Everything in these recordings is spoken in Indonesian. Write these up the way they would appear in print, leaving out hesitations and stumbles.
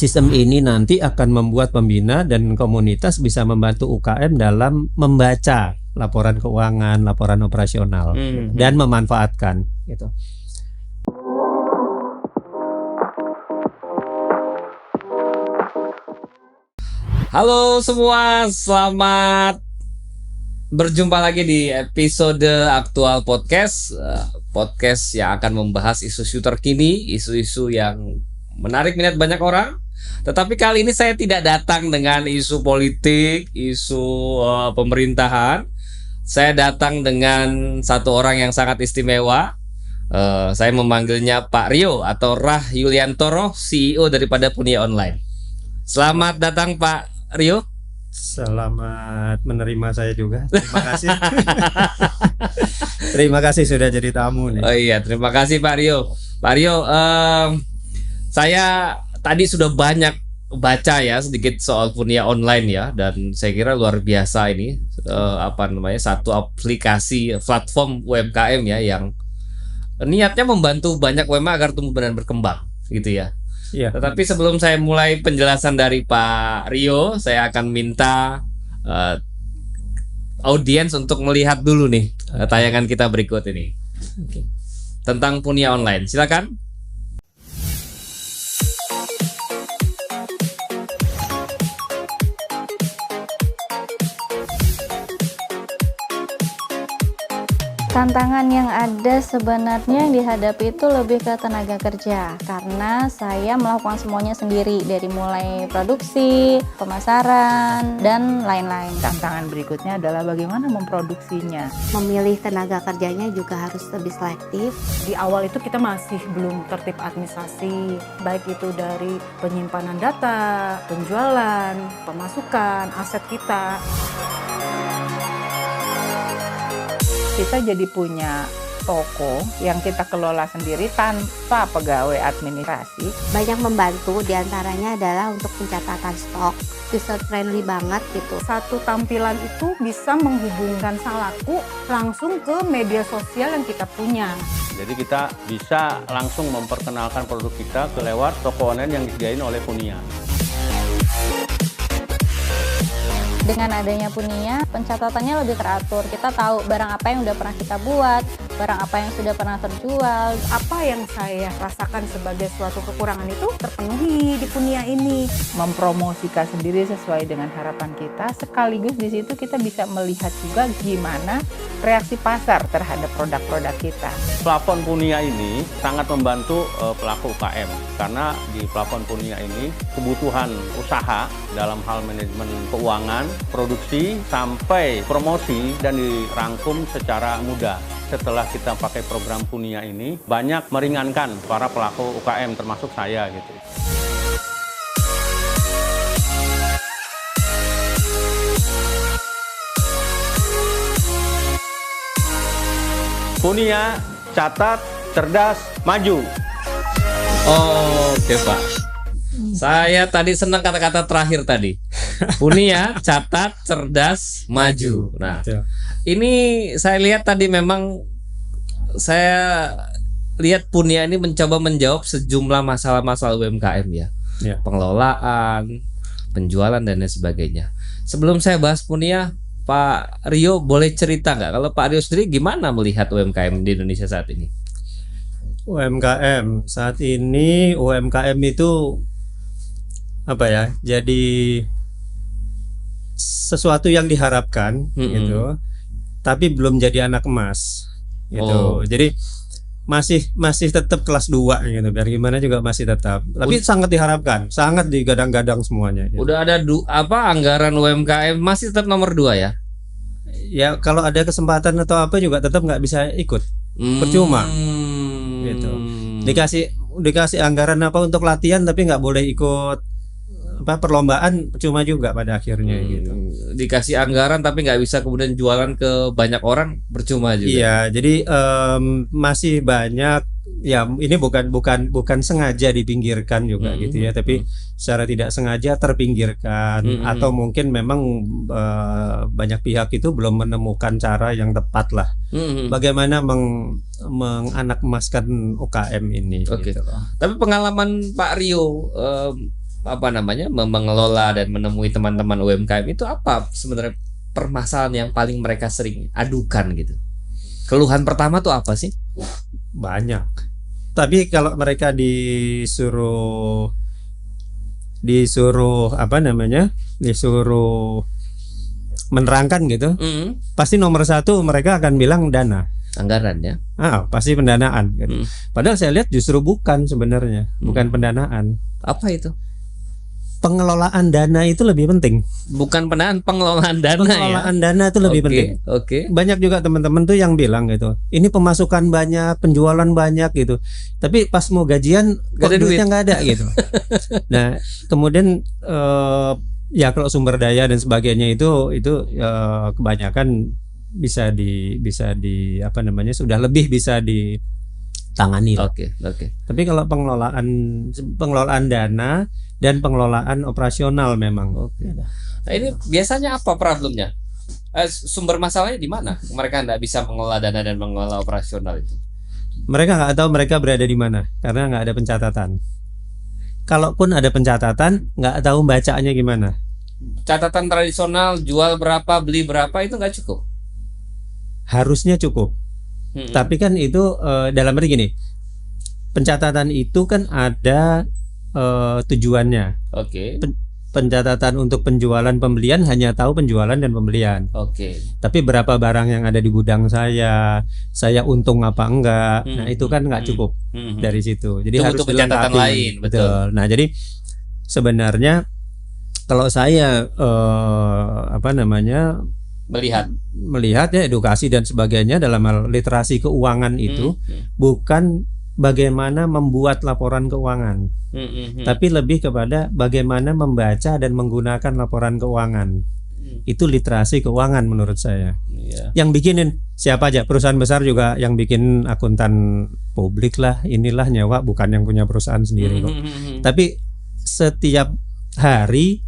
Sistem ini nanti akan membuat pembina dan komunitas bisa membantu UKM dalam membaca laporan keuangan, laporan operasional, dan memanfaatkan gitu. Halo semua, selamat berjumpa lagi di episode Aktual Podcast. Podcast yang akan membahas isu-isu terkini, isu-isu yang menarik minat banyak orang. Tetapi kali ini saya tidak datang dengan isu politik, isu pemerintahan. Saya datang dengan satu orang yang sangat istimewa. Saya memanggilnya Pak Rio atau Rah Yuliantoro, CEO daripada Punia Online. Selamat datang Pak Rio. Selamat menerima saya juga. Terima kasih. Terima kasih sudah jadi tamu nih. Oh iya, terima kasih Pak Rio. Pak Rio, saya tadi sudah banyak baca ya sedikit soal Punia Online ya, dan saya kira luar biasa ini satu aplikasi platform UMKM ya yang niatnya membantu banyak UMKM agar tumbuh dan berkembang gitu ya. Iya. Tetapi sebelum saya mulai penjelasan dari Pak Rio, saya akan minta audiens untuk melihat dulu nih tayangan kita berikut ini. Oke. Tentang Punia Online. Silakan. Tantangan yang ada sebenarnya yang dihadapi itu lebih ke tenaga kerja, karena saya melakukan semuanya sendiri dari mulai produksi, pemasaran, dan lain-lain. Tantangan berikutnya adalah bagaimana memproduksinya. Memilih tenaga kerjanya juga harus lebih selektif. Di awal itu kita masih belum tertib administrasi, baik itu dari penyimpanan data, penjualan, pemasukan, aset kita. Kita jadi punya toko yang kita kelola sendiri tanpa pegawai administrasi. Banyak membantu, diantaranya adalah untuk pencatatan stok, user friendly banget gitu. Satu tampilan itu bisa menghubungkan sang laku langsung ke media sosial yang kita punya. Jadi kita bisa langsung memperkenalkan produk kita lewat toko online yang disediain oleh Punia. Dengan adanya Punia, pencatatannya lebih teratur. Kita tahu barang apa yang udah pernah kita buat, barang apa yang sudah pernah terjual. Apa yang saya rasakan sebagai suatu kekurangan itu terpenuhi di Punia ini. Mempromosikan sendiri sesuai dengan harapan kita, sekaligus di situ kita bisa melihat juga gimana reaksi pasar terhadap produk-produk kita. Platform Punia ini sangat membantu pelaku UKM karena di platform Punia ini kebutuhan usaha dalam hal manajemen keuangan, produksi sampai promosi dan dirangkum secara mudah. Setelah kita pakai program Punia ini banyak meringankan para pelaku UKM termasuk saya gitu. Punia, catat, cerdas, maju. Oke Pak. Saya tadi senang kata-kata terakhir tadi. Punia, catat, cerdas, maju. Nah, ini saya lihat tadi memang saya lihat Punia ini mencoba menjawab sejumlah masalah-masalah UMKM ya. Pengelolaan, penjualan dan lain sebagainya. Sebelum saya bahas Punia, Pak Rio boleh cerita nggak kalau Pak Rio sendiri gimana melihat UMKM di Indonesia saat ini? UMKM saat ini, UMKM itu apa ya? Jadi sesuatu yang diharapkan gitu, tapi belum jadi anak emas gitu. Jadi masih tetap kelas 2 gitu. Biar gimana juga masih tetap. Tapi sangat diharapkan, sangat digadang-gadang semuanya gitu. Udah ada anggaran UMKM masih tetap nomor 2 ya? Ya kalau ada kesempatan atau apa juga tetap nggak bisa ikut. Percuma. Gitu. Dikasih anggaran apa untuk latihan tapi nggak boleh ikut perlombaan, percuma juga pada akhirnya gitu. Dikasih anggaran tapi nggak bisa kemudian jualan ke banyak orang, percuma juga. Iya, jadi masih banyak ya, ini bukan sengaja dipinggirkan juga gitu ya, tapi secara tidak sengaja terpinggirkan atau mungkin memang banyak pihak itu belum menemukan cara yang tepat lah bagaimana menganak emaskan UKM ini. Oke. Gitu. Tapi pengalaman Pak Rio mengelola dan menemui teman-teman UMKM itu apa sebenarnya permasalahan yang paling mereka sering adukan gitu? Keluhan pertama tuh apa sih? Banyak. Tapi kalau mereka disuruh menerangkan gitu, pasti nomor satu mereka akan bilang dana. Anggaran ya. Pasti pendanaan gitu. Padahal saya lihat justru bukan sebenarnya, bukan pendanaan. Apa itu? Pengelolaan dana itu lebih penting. Bukan pendanaan, pengelolaan dana Pengelolaan dana itu lebih penting. Oke. Banyak juga teman-teman tuh yang bilang gitu, ini pemasukan banyak, penjualan banyak gitu. Tapi pas mau gajian Gak ada duitnya nggak ada gitu. Nah, kemudian ya kalau sumber daya dan sebagainya itu kebanyakan bisa di sudah lebih bisa ditangani. Oke. Tapi kalau pengelolaan dana dan pengelolaan operasional memang. Oke. Nah, ini biasanya apa problemnya? Sumber masalahnya di mana? Mereka nggak bisa mengelola dana dan mengelola operasional itu. Mereka nggak tahu mereka berada di mana karena nggak ada pencatatan. Kalaupun ada pencatatan, nggak tahu bacanya gimana. Catatan tradisional, jual berapa, beli berapa itu nggak cukup. Harusnya cukup. Tapi kan itu dalam arti gini, pencatatan itu kan ada tujuannya. Oke. Pencatatan untuk penjualan pembelian hanya tahu penjualan dan pembelian. Oke. Tapi berapa barang yang ada di gudang saya untung apa enggak? Nah itu kan nggak cukup dari situ. Jadi itu harus butuh pencatatan dilengkapi. lain, betul. Nah jadi sebenarnya kalau saya melihat ya edukasi dan sebagainya dalam hal literasi keuangan itu bukan bagaimana membuat laporan keuangan, tapi lebih kepada bagaimana membaca dan menggunakan laporan keuangan. Itu literasi keuangan menurut saya. Yang bikinin siapa aja, perusahaan besar juga yang bikin akuntan publik lah, inilah nyawa, bukan yang punya perusahaan sendiri kok. Tapi setiap hari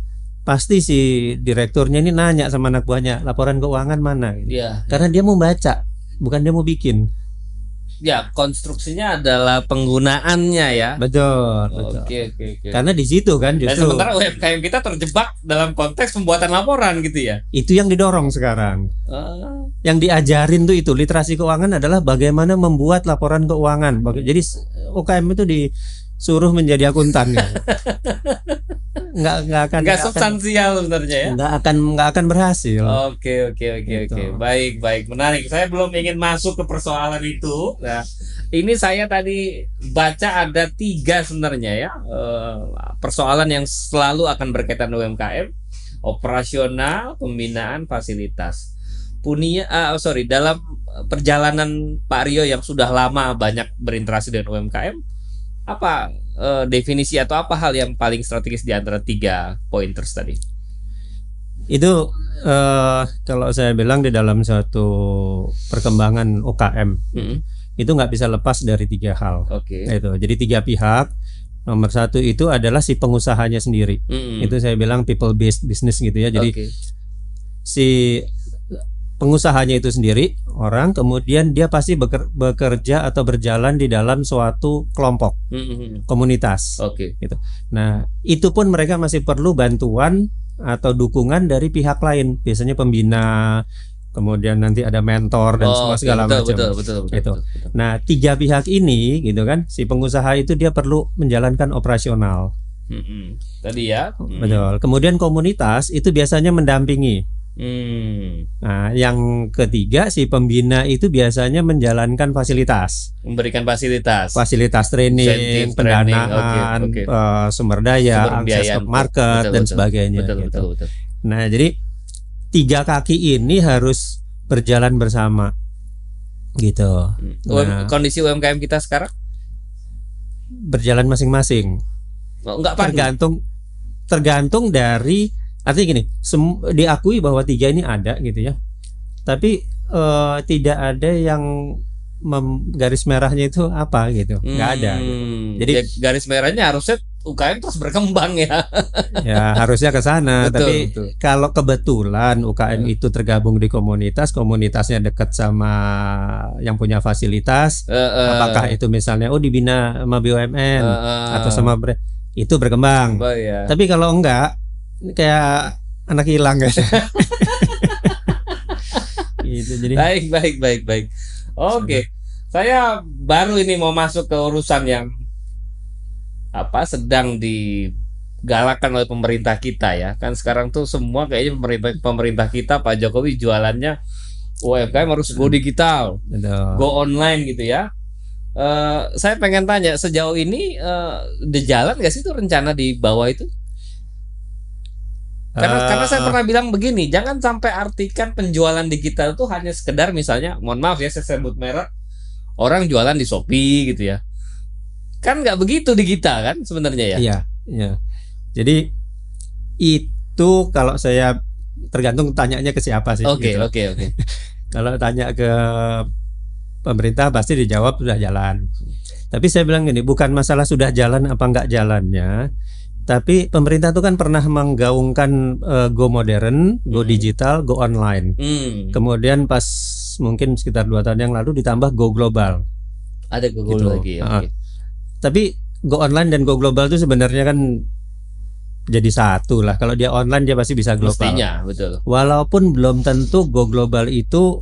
pasti si direkturnya ini nanya sama anak buahnya, laporan keuangan mana gitu. Karena dia mau baca, bukan dia mau bikin. Ya, konstruksinya adalah penggunaannya ya. Betul. Oke. Karena di situ kan Dan justru sementara UMKM kita terjebak dalam konteks pembuatan laporan gitu ya. itu yang didorong sekarang. Yang diajarin tuh itu literasi keuangan adalah bagaimana membuat laporan keuangan. Jadi UKM itu disuruh menjadi akuntan gitu. nggak akan substansial sebenarnya ya. nggak akan berhasil. Oke. Baik, menarik. Saya belum ingin masuk ke persoalan itu. Nah, ini saya tadi baca ada 3 sebenarnya ya persoalan yang selalu akan berkaitan UMKM: operasional, pembinaan, fasilitas. Dalam perjalanan Pak Rio yang sudah lama banyak berinteraksi dengan UMKM, apa definisi atau apa hal yang paling strategis di antara 3 pointers tadi? Itu kalau saya bilang di dalam suatu perkembangan UKM itu nggak bisa lepas dari 3 hal. Itu jadi 3 pihak. Nomor 1 itu adalah si pengusahanya sendiri. Itu saya bilang people based business gitu ya. Jadi si pengusahanya itu sendiri orang, kemudian dia pasti bekerja atau berjalan di dalam suatu kelompok komunitas. Gitu. Nah itu pun mereka masih perlu bantuan atau dukungan dari pihak lain, biasanya pembina, kemudian nanti ada mentor dan semua segala macam. Betul. Nah 3 pihak ini gitu kan, si pengusaha itu dia perlu menjalankan operasional. Tadi ya. Betul. Kemudian komunitas itu biasanya mendampingi. Nah, yang ketiga si pembina itu biasanya menjalankan fasilitas, memberikan fasilitas training, pendanaan, sumber daya, akses ke market dan sebagainya. Betul. Nah, jadi 3 kaki ini harus berjalan bersama, gitu. Nah, kondisi UMKM kita sekarang berjalan masing-masing. Tergantung dari. Artinya gini, diakui bahwa 3 ini ada gitu ya, tapi tidak ada yang garis merahnya itu apa gitu, nggak ada. Gitu. Jadi garis merahnya harusnya UKM terus berkembang ya. Ya harusnya ke sana. Tapi kalau kebetulan UKM itu tergabung di komunitasnya dekat sama yang punya fasilitas, apakah itu misalnya dibina sama BUMN atau sama itu berkembang. Oh, ya. Tapi kalau enggak, kayak anak hilang guys. Gitu, jadi Baik. Oke. Saya baru ini mau masuk ke urusan yang sedang digalakkan oleh pemerintah kita ya. Kan sekarang tuh semua kayaknya pemerintah kita, Pak Jokowi jualannya UMKM harus go digital, go online gitu ya. Saya pengen tanya, sejauh ini di jalan gak sih itu rencana di bawah itu? Karena saya pernah bilang begini, jangan sampai artikan penjualan digital itu hanya sekedar misalnya, mohon maaf ya saya sebut merek, orang jualan di Shopee gitu ya. Kan nggak begitu digital kan sebenarnya ya? Iya. Jadi itu kalau saya tergantung tanyanya ke siapa sih. Oke. Kalau tanya ke pemerintah pasti dijawab sudah jalan. Tapi saya bilang gini, bukan masalah sudah jalan apa enggak jalannya, tapi pemerintah itu kan pernah menggaungkan go modern, go digital, go online. Kemudian pas mungkin sekitar 2 tahun yang lalu ditambah go global. Ada go global lagi. Okay. Tapi go online dan go global itu sebenarnya kan jadi satu lah. Kalau dia online dia pasti bisa global. Mestinya, betul. Walaupun belum tentu go global itu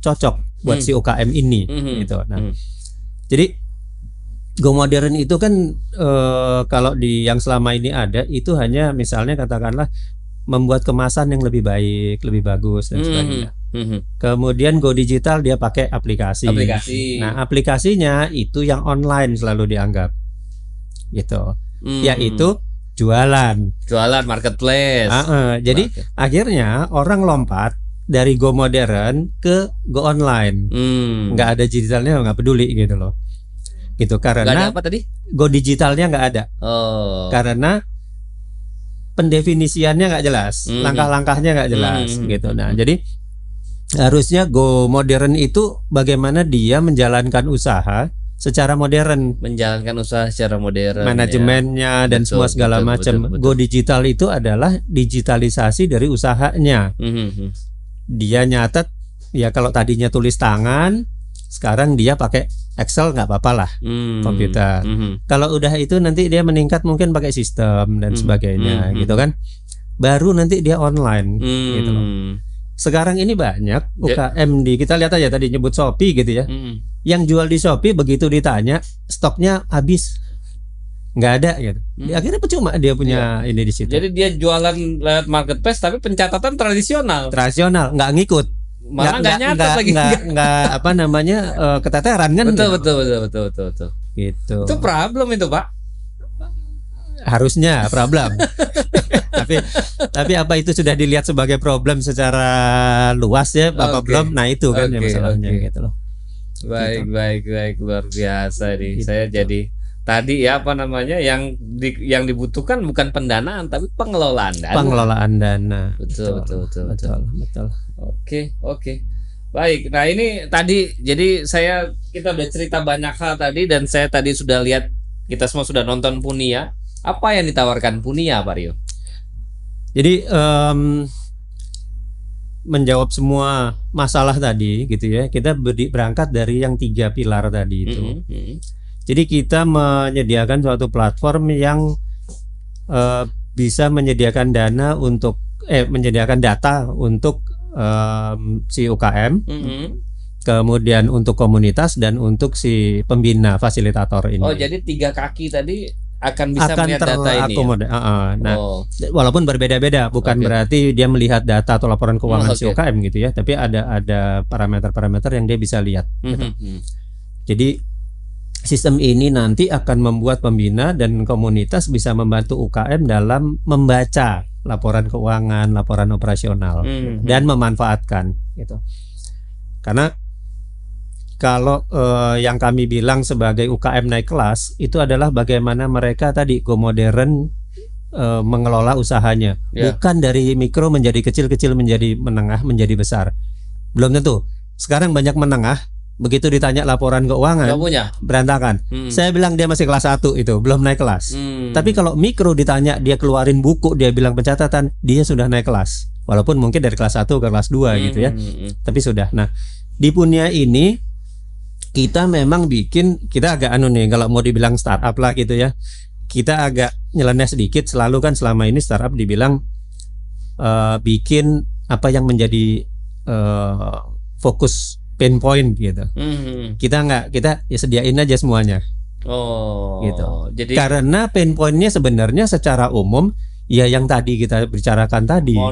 cocok buat si UKM ini gitu. Nah, jadi go modern itu kan kalau di yang selama ini ada itu hanya misalnya katakanlah membuat kemasan yang lebih baik, lebih bagus dan sebagainya. Kemudian go digital dia pakai aplikasi. Nah, aplikasinya itu yang online selalu dianggap gitu. Yaitu jualan marketplace. Jadi akhirnya orang lompat dari go modern ke go online. Nggak ada digitalnya, nggak peduli gitu loh. Gitu karena nggak ada apa tadi? Go digitalnya nggak ada. Karena pendefinisiannya nggak jelas, langkah-langkahnya nggak jelas gitu. Nah, jadi harusnya go modern itu bagaimana dia menjalankan usaha secara modern, manajemennya dan semua segala macam. Go digital itu adalah digitalisasi dari usahanya. Dia nyatet ya, kalau tadinya tulis tangan, sekarang dia pakai Excel nggak apa-apa lah, komputer. Kalau udah itu nanti dia meningkat mungkin pakai sistem dan sebagainya gitu kan. Baru nanti dia online gitu loh. Sekarang ini banyak UKM kita lihat aja tadi nyebut Shopee gitu ya. Yang jual di Shopee begitu ditanya stoknya habis, nggak ada gitu. Akhirnya percuma dia punya ini di situ. Jadi dia jualan lewat marketplace tapi pencatatan tradisional, nggak ngikut. Malah nggak nyatet lagi, nggak apa namanya keteteran kan. Betul. Gitu. Itu problem itu Pak. Harusnya problem. tapi apa itu sudah dilihat sebagai problem secara luas ya apa belum? Nah itu kan masalahnya gitu loh. Baik, luar biasa nih. Saya jadi tadi ya apa namanya yang dibutuhkan bukan pendanaan tapi pengelolaan dana. Betul. Oke. Baik. Nah, ini tadi jadi kita udah cerita banyak hal tadi dan saya tadi sudah lihat, kita semua sudah nonton Punia. Apa yang ditawarkan Punia, Pak Rio? Jadi menjawab semua masalah tadi gitu ya. Kita berangkat dari yang 3 pilar tadi itu. Jadi kita menyediakan suatu platform yang bisa menyediakan dana untuk menyediakan data untuk si UKM, kemudian untuk komunitas dan untuk si pembina fasilitator ini. Oh, jadi 3 kaki tadi akan bisa melihat data ini. Nah, walaupun berbeda-beda, bukan berarti dia melihat data atau laporan keuangan si UKM gitu ya, tapi ada parameter-parameter yang dia bisa lihat. Gitu. Jadi sistem ini nanti akan membuat pembina dan komunitas bisa membantu UKM dalam membaca laporan keuangan, laporan operasional dan memanfaatkan gitu. Karena kalau yang kami bilang sebagai UKM naik kelas itu adalah bagaimana mereka tadi go modern mengelola usahanya, bukan dari mikro menjadi kecil menjadi menengah menjadi besar. Belum tentu. Sekarang banyak menengah, begitu ditanya laporan keuangan berantakan. Saya bilang dia masih kelas 1 itu, belum naik kelas. Tapi kalau mikro ditanya dia keluarin buku, dia bilang pencatatan, dia sudah naik kelas. Walaupun mungkin dari kelas 1 ke kelas 2 gitu ya. Tapi sudah. Nah, di Punia ini kita memang kita agak nih kalau mau dibilang startup lah gitu ya. kita agak nyeleneh sedikit. Selalu kan selama ini startup dibilang bikin apa yang menjadi fokus pain point gitu. Kita nggak, kita ya sediain aja semuanya. Gitu. Jadi Karena pain pointnya sebenarnya secara umum ya yang tadi kita bicarakan tadi, mau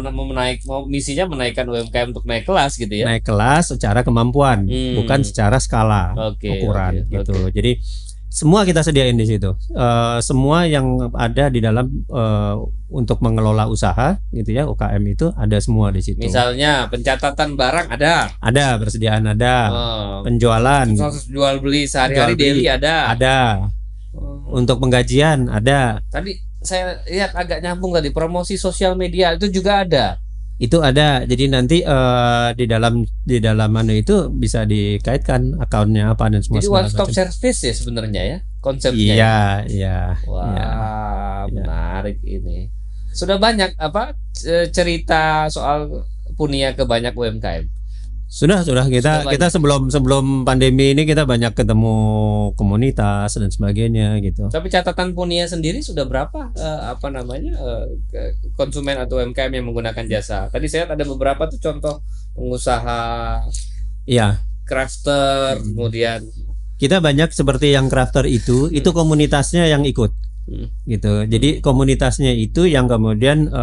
misinya menaikkan UMKM untuk naik kelas gitu ya. naik kelas secara kemampuan, bukan secara skala ukuran gitu. Jadi semua kita sediain di situ. Semua yang ada di dalam untuk mengelola usaha gitu ya, UKM itu ada semua di situ. Misalnya pencatatan barang ada, Persediaan ada, penjualan, jual beli sehari-hari Jual beli daily ada. untuk penggajian ada. Tadi saya lihat agak nyambung tadi, promosi sosial media itu juga ada. Itu ada. Jadi nanti di dalam mana itu bisa dikaitkan akunnya apa dan semua. Jadi one stop service ya sebenarnya ya konsepnya. Iya. Wah, menarik ini. Sudah banyak cerita soal Punia ke banyak UMKM. Sudah kita sebelum pandemi ini kita banyak ketemu komunitas dan sebagainya gitu. Tapi catatan Punia sendiri sudah berapa konsumen atau UMKM yang menggunakan jasa? Tadi saya ada beberapa tuh contoh pengusaha, Iya. crafter, kemudian Kita banyak seperti yang crafter itu komunitasnya yang ikut. Gitu. Jadi komunitasnya itu yang kemudian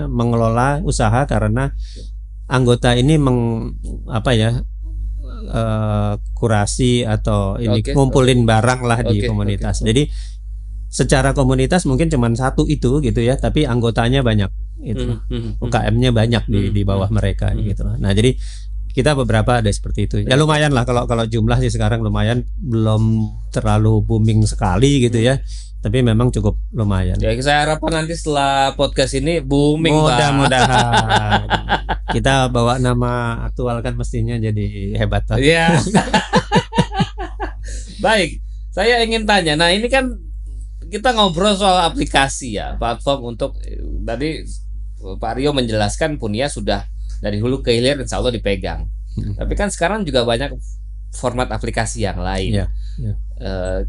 mengelola usaha karena anggota ini kurasi atau ini ngumpulin barang lah di komunitas. Jadi secara komunitas mungkin cuma satu itu gitu ya, tapi anggotanya banyak gitu. UKM-nya banyak di bawah mereka gitu. Nah, jadi kita beberapa ada seperti itu. Ya lumayan lah kalau jumlah sih sekarang lumayan, belum terlalu booming sekali gitu ya. Tapi memang cukup lumayan. Ya, saya harapkan nanti setelah podcast ini booming, mudah-mudahan. Kita bawa nama aktual kan mestinya jadi hebat. Iya. Baik, saya ingin tanya. Nah, ini kan kita ngobrol soal aplikasi ya, platform untuk tadi Pak Rio menjelaskan Punia sudah dari hulu ke hilir insya Allah dipegang. Tapi kan sekarang juga banyak format aplikasi yang lain.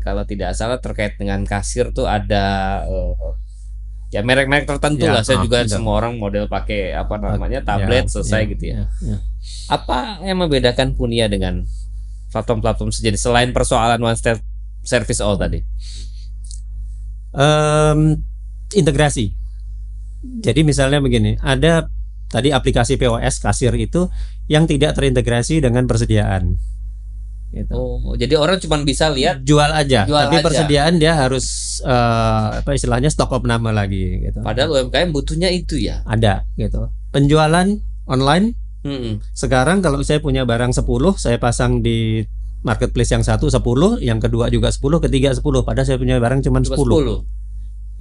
Kalau tidak salah terkait dengan kasir tuh ada ya merek-merek tertentu lah. Saya juga semua orang model pakai tablet selesai gitu ya. Apa yang membedakan Punia dengan platform-platform sejenis selain persoalan one step service all tadi? Integrasi. Jadi misalnya begini, ada tadi aplikasi POS kasir itu yang tidak terintegrasi dengan persediaan. Gitu. Jadi orang cuma bisa lihat jual aja, tapi aja. Persediaan dia harus istilahnya stok of nama lagi gitu. Padahal UMKM butuhnya itu ya. Ada gitu. Penjualan online. Sekarang kalau saya punya barang 10, saya pasang di marketplace yang satu 10, yang kedua juga 10, ketiga 10. Padahal saya punya barang cuma 10.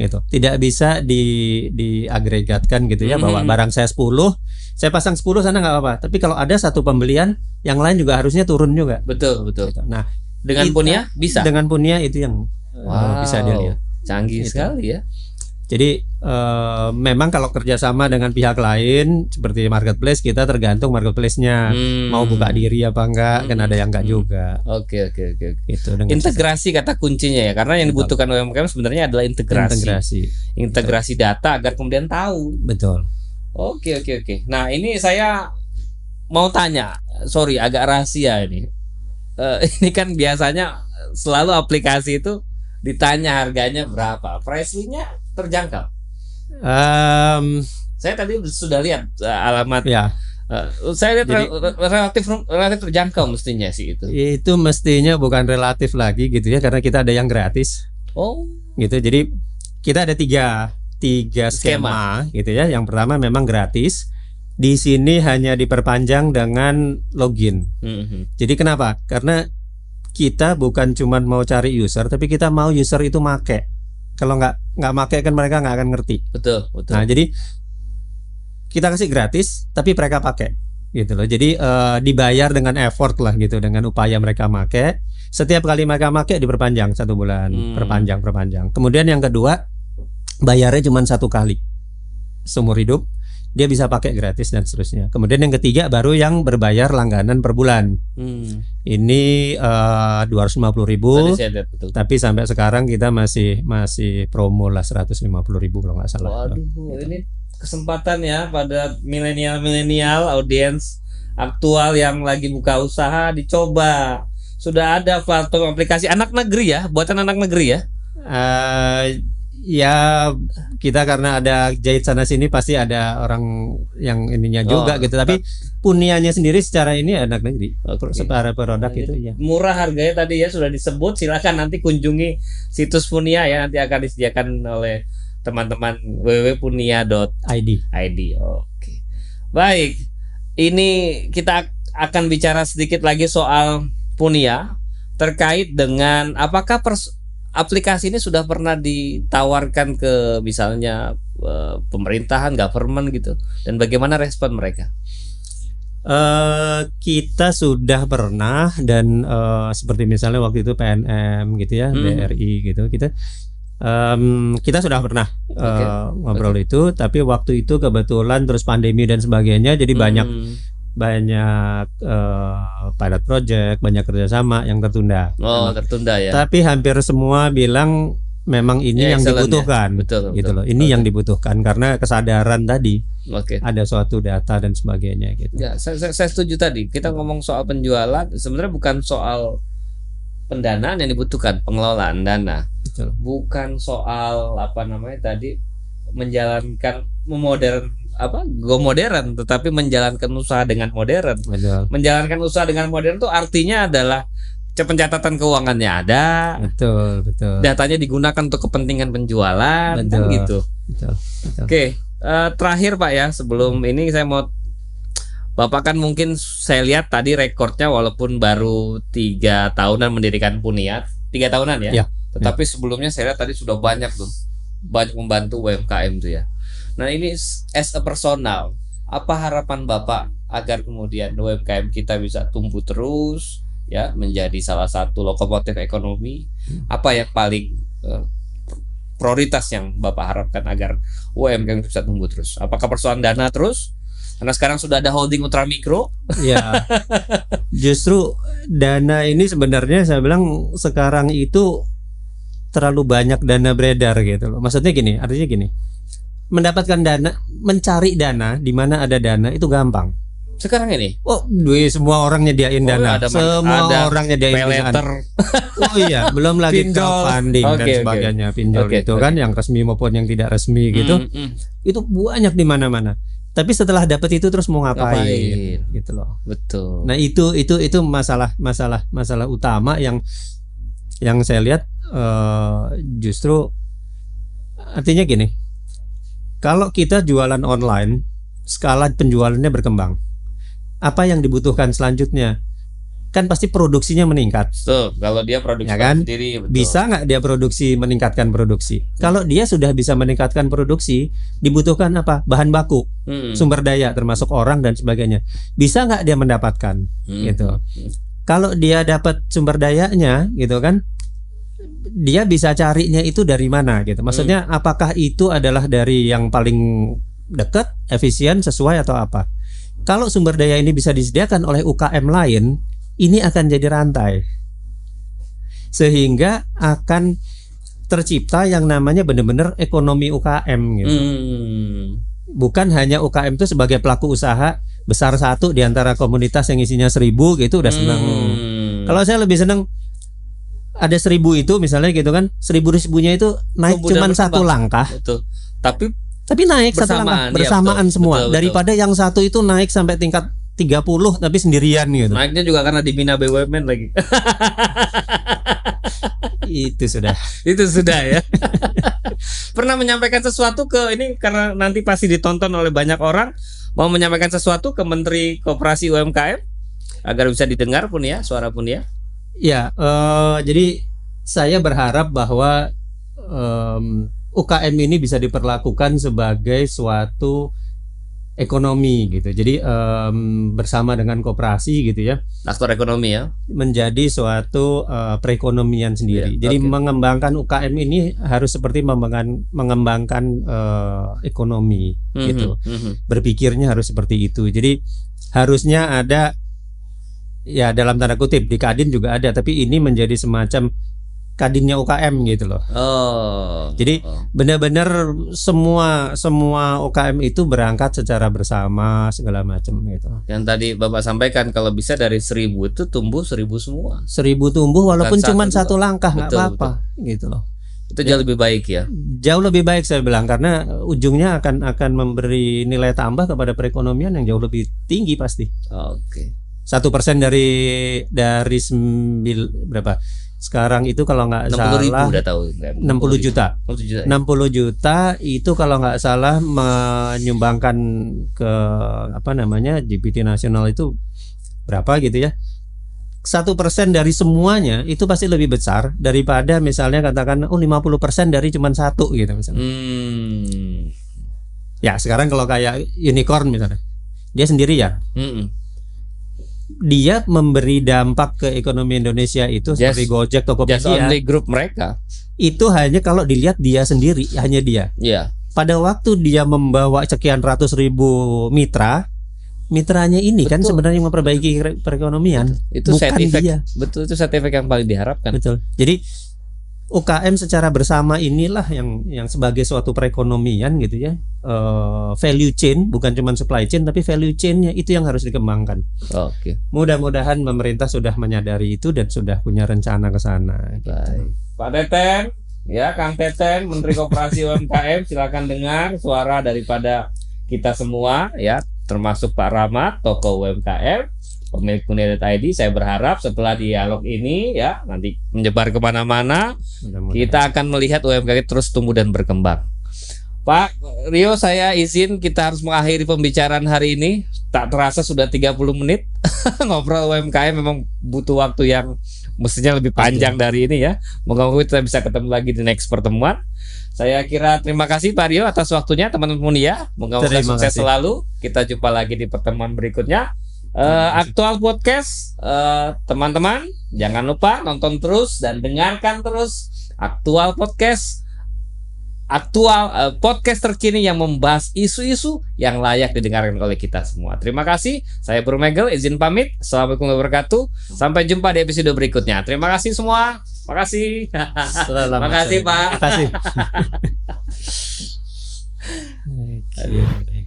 Gitu. Tidak bisa diagregatkan gitu ya, bahwa barang saya 10, saya pasang 10 sana nggak apa-apa. Tapi kalau ada satu pembelian, yang lain juga harusnya turun juga. Betul. Gitu. Nah, dengan Punia bisa. Dengan Punia itu yang bisa dilihat. Canggih sekali ya. Jadi memang kalau kerjasama dengan pihak lain seperti marketplace, kita tergantung marketplace-nya mau buka diri apa enggak, kan ada yang enggak juga. Oke. Itu integrasi kata kuncinya ya, karena yang dibutuhkan UMKM sebenarnya adalah integrasi data agar kemudian tahu. Betul. Oke. Nah, ini saya mau tanya, sorry agak rahasia ini. Ini kan biasanya selalu aplikasi itu ditanya harganya berapa, pricing-nya terjangkau. Saya tadi sudah lihat alamat. Ya. Saya lihat relatif terjangkau mestinya sih itu. Itu mestinya bukan relatif lagi gitu ya, karena kita ada yang gratis. Gitu. Jadi kita ada tiga skema gitu ya. Yang pertama memang gratis. Di sini hanya diperpanjang dengan login. Jadi kenapa? Karena kita bukan cuma mau cari user, tapi kita mau user itu make. Kalau nggak make kan mereka nggak akan ngerti. Betul. Nah, jadi kita kasih gratis, tapi mereka pakai, gitu loh. Jadi dibayar dengan effort lah gitu, dengan upaya mereka make. Setiap kali mereka make diperpanjang 1 bulan, perpanjang. Kemudian yang kedua, bayarnya cuma 1 kali seumur hidup. dia bisa pakai gratis dan seterusnya. Kemudian yang ketiga baru yang berbayar langganan per bulan. Ini 250.000. Tadi saya lihat, betul. Tapi sampai sekarang kita masih promo lah 150.000 kalau nggak salah. Waduh, ini kesempatan ya pada milenial audiens aktual yang lagi buka usaha, dicoba. Sudah ada platform aplikasi anak negeri ya, buatan anak negeri ya. Ya kita karena ada jahit sana sini pasti ada orang yang ininya juga gitu. Tapi Punianya sendiri secara ini anak negeri. Secara produk itu ya. Murah harganya tadi ya sudah disebut. Silakan nanti kunjungi situs Punia ya, nanti akan disediakan oleh teman-teman www.punia.id. Oke. Baik. Ini kita akan bicara sedikit lagi soal Punia terkait dengan apakah aplikasi ini sudah pernah ditawarkan ke misalnya pemerintahan, government gitu, dan bagaimana respon mereka? Kita sudah pernah dan seperti misalnya waktu itu PNM gitu ya, BRI gitu, kita sudah pernah ngobrol itu, tapi waktu itu kebetulan terus pandemi dan sebagainya, jadi banyak pilot project, banyak kerjasama yang tertunda. Tertunda ya. Tapi hampir semua bilang memang ini yang dibutuhkan, betul, gitu loh. Ini yang dibutuhkan karena kesadaran tadi. Ada suatu data dan sebagainya gitu. Ya, saya setuju tadi. Kita ngomong soal penjualan, sebenarnya bukan soal pendanaan yang dibutuhkan, pengelolaan dana. Betul. Bukan soal menjalankan go modern, tetapi menjalankan usaha dengan modern. Betul. Menjalankan usaha dengan modern itu artinya adalah pencatatan keuangannya ada. Betul. Datanya digunakan untuk kepentingan penjualan, kan gitu. Betul. Oke, terakhir Pak ya, sebelum ini saya mau, Bapak kan mungkin saya lihat tadi rekornya walaupun baru 3 tahunan mendirikan Punia, 3 tahunan ya. Tetapi sebelumnya saya lihat tadi sudah banyak membantu UMKM tuh ya. Nah ini as a personal, apa harapan Bapak agar kemudian UMKM kita bisa tumbuh terus ya, menjadi salah satu lokomotif ekonomi? Apa yang paling prioritas yang Bapak harapkan agar UMKM bisa tumbuh terus? Apakah persoalan dana terus? Karena sekarang sudah ada holding ultramikro. Ya. Justru dana ini sebenarnya saya bilang sekarang itu terlalu banyak dana beredar gitu loh. Maksudnya gini, artinya gini. Mendapatkan dana, mencari dana di mana ada dana itu gampang. Sekarang ini? Semua orang nyediain dana. Orang nyediain paylater. Iya, belum lagi crowdfunding dan sebagainya, pinjol itu kan yang resmi maupun yang tidak resmi gitu. Itu banyak di mana-mana. Tapi setelah dapat itu terus mau ngapain? Gitu loh. Betul. Nah, itu masalah utama yang saya lihat justru artinya gini. Kalau kita jualan online, skala penjualannya berkembang. Apa yang dibutuhkan selanjutnya? Kan pasti produksinya meningkat. Betul. Kalau dia produksi sendiri, betul. Bisa nggak dia meningkatkan produksi? Kalau dia sudah bisa meningkatkan produksi, dibutuhkan apa? Bahan baku, sumber daya, termasuk orang dan sebagainya. Bisa nggak dia mendapatkan? Gitu. Kalau dia dapat sumber dayanya, gitu kan? Dia bisa carinya itu dari mana gitu. Maksudnya apakah itu adalah dari yang paling dekat, efisien, sesuai atau apa? Kalau sumber daya ini bisa disediakan oleh UKM lain, ini akan jadi rantai. Sehingga akan tercipta yang namanya benar-benar ekonomi UKM gitu. Bukan hanya UKM itu sebagai pelaku usaha besar satu di antara komunitas yang isinya 1.000 gitu udah senang. Kalau saya lebih senang ada 1.000 itu misalnya gitu kan, 1.000-nya itu naik cuman satu langkah. Betul. Tapi naik satu langkah bersamaan semua. Betul. Daripada yang satu itu naik sampai tingkat 30 tapi sendirian gitu. Naiknya juga karena dibina BUMN lagi. Itu sudah ya. Pernah menyampaikan sesuatu ke ini, karena nanti pasti ditonton oleh banyak orang, mau menyampaikan sesuatu ke Menteri Koperasi UMKM agar bisa didengar Punia, suara Punia? Ya, jadi saya berharap bahwa UKM ini bisa diperlakukan sebagai suatu ekonomi gitu. Jadi bersama dengan koperasi gitu ya, Aktor ekonomi ya. menjadi suatu perekonomian sendiri. Iya, Jadi oke. mengembangkan UKM ini harus seperti mengembangkan ekonomi gitu. Berpikirnya harus seperti itu. Jadi harusnya ada, ya dalam tanda kutip di Kadin juga ada, tapi ini menjadi semacam Kadinnya UKM gitu loh. Oh. Jadi benar-benar semua UKM itu berangkat secara bersama segala macam gitu. Yang tadi Bapak sampaikan kalau bisa dari 1.000 itu tumbuh 1.000 semua. 1.000 tumbuh walaupun Bukan cuma satu, satu langkah nggak Betul, apa-apa gitu loh. Itu jauh lebih baik ya. Jauh lebih baik saya bilang, karena ujungnya akan memberi nilai tambah kepada perekonomian yang jauh lebih tinggi pasti. Oke. 1% dari berapa? Sekarang itu kalau nggak 60.000 salah udah tahu. 60 juta. 60 juta. 60 juta itu kalau nggak salah menyumbangkan ke GPT nasional itu berapa gitu ya. 1% dari semuanya itu pasti lebih besar daripada misalnya katakan 50% dari cuma satu gitu misalnya. Ya sekarang kalau kayak unicorn misalnya, dia sendiri ya. Dia memberi dampak ke ekonomi Indonesia itu seperti Gojek, Just Tokopedia. only grup mereka. Itu hanya kalau dilihat dia sendiri, hanya dia. Iya. Pada waktu dia membawa sekian ratus ribu mitranya ini kan Betul. sebenarnya memperbaiki perekonomian, Itu bukan side effect. dia. Betul, itu side effect yang paling diharapkan. Betul. Jadi UKM secara bersama inilah yang sebagai suatu perekonomian gitu ya, value chain, bukan cuma supply chain tapi value chainnya itu yang harus dikembangkan. Oke. Mudah-mudahan pemerintah sudah menyadari itu dan sudah punya rencana ke sana. Baik. Pak Teten, ya Kang Teten, Menteri Koperasi UMKM, silakan dengar suara daripada kita semua ya, termasuk Pak Rahmat, tokoh UMKM, pemilik Punia.id. Saya berharap setelah dialog ini ya nanti menyebar kemana-mana, kita akan melihat UMKM terus tumbuh dan berkembang. Pak Rio, saya izin kita harus mengakhiri pembicaraan hari ini. Tak terasa sudah 30 menit. Ngobrol UMKM memang butuh waktu yang mestinya lebih panjang dari ini ya. Moga-moga kita bisa ketemu lagi di next pertemuan. Saya kira terima kasih Pak Rio atas waktunya, teman-teman Punia. Moga-moga Terima sukses kasih. selalu. Kita jumpa lagi di pertemuan berikutnya. Aktual Podcast, teman-teman jangan lupa nonton terus dan dengarkan terus Aktual Podcast. Podcast terkini yang membahas isu-isu yang layak didengarkan oleh kita semua. Terima kasih. Saya Bro Megel, izin pamit. Assalamualaikum warahmatullahi wabarakatuh. Sampai jumpa di episode berikutnya. Terima kasih semua. Makasih. Makasih Pak. Terima kasih.